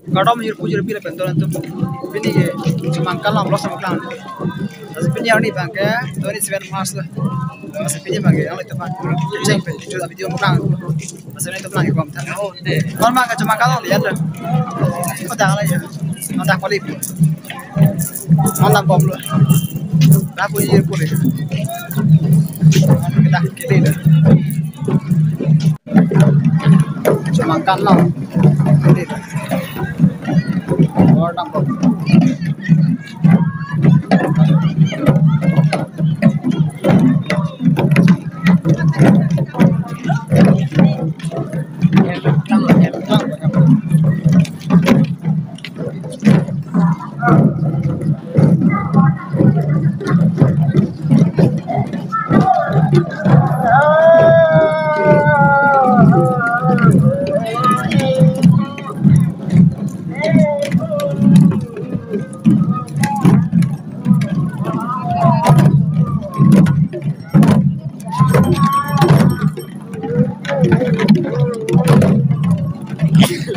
Kadam hier pujur pila pentoran tu pini ye cuma kalam loss sama klan tapi pini yang ni bangke 27 Mars lah masih pini bangke yang itu pan ceng pe itu video klan masih itu klan ikut tan normal kan cuma kalam lihat dah kau dah lah ya dah kualif mana bom lu dah pujur pula kita kiri dah cuma kalam kiri और number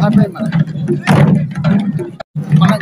apa yang mana? Mana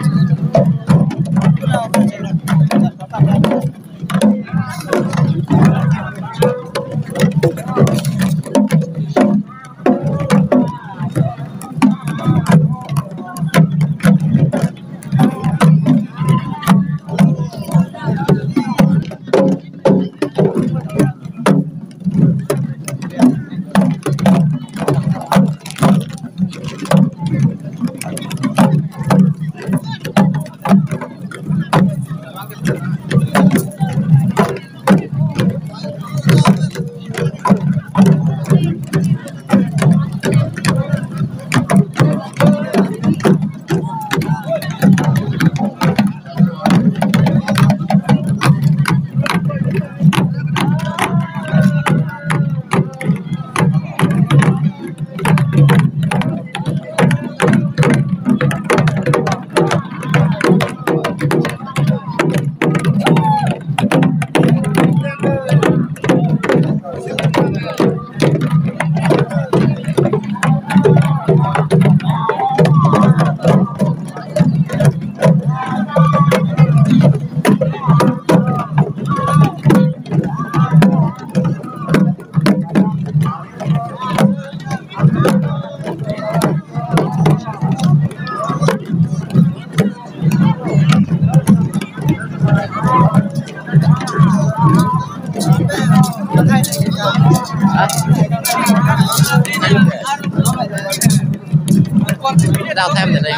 đào thêm để đây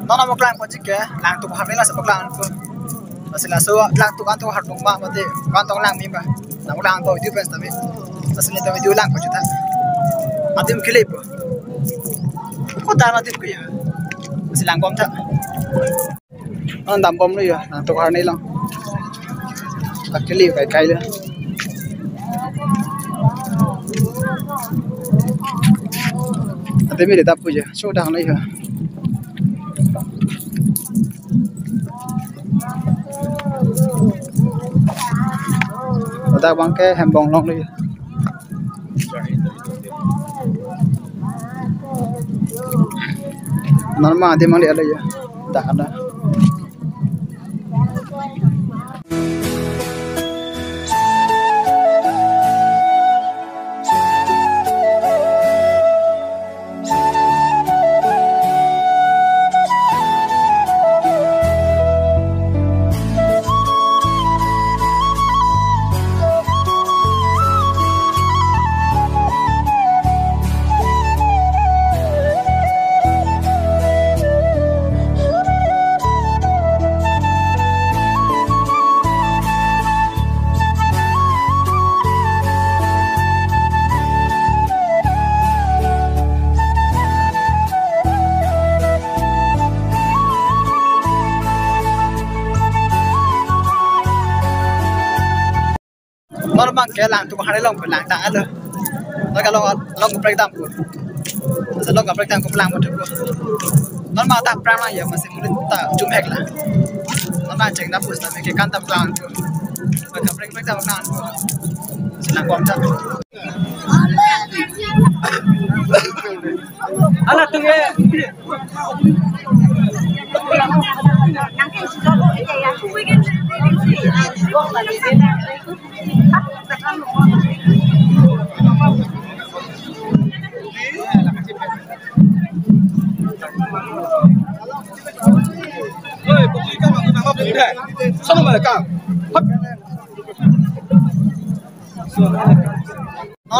nó một lần con chỉ kể làng tụng hạt đấy là sẽ một lần thôi và sẽ là số làng tụng ăn tụng hạt bông mà thì quan tụng làng mình mà là một làng thôi difference tapi và sẽ là video làng của chúng ta ăn thêm clip có ta là thêm cái sẽ làng bom thật nó đầm bom đấy làng tụng hạt này lòng và clip phải cay nữa tapi mình để tập bây giờ số đằng này hả ta băng cái hầm bông long đi nó mà thì mang đi ở đây đã đó bang ke lang tu hari long lang tak ada lo kalau long ku break down ku long ku break down ku lang tu normal tak pernah ya masih murid tak jum hek lah normal cek na pus tapi ke kan tak lang tu ka break down lang tu silang ku amca ala tu ye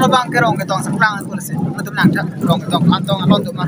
nó bang cái rong cái tong sang lang tu sih, itu lang tak rong cái tong antong alon tu mah.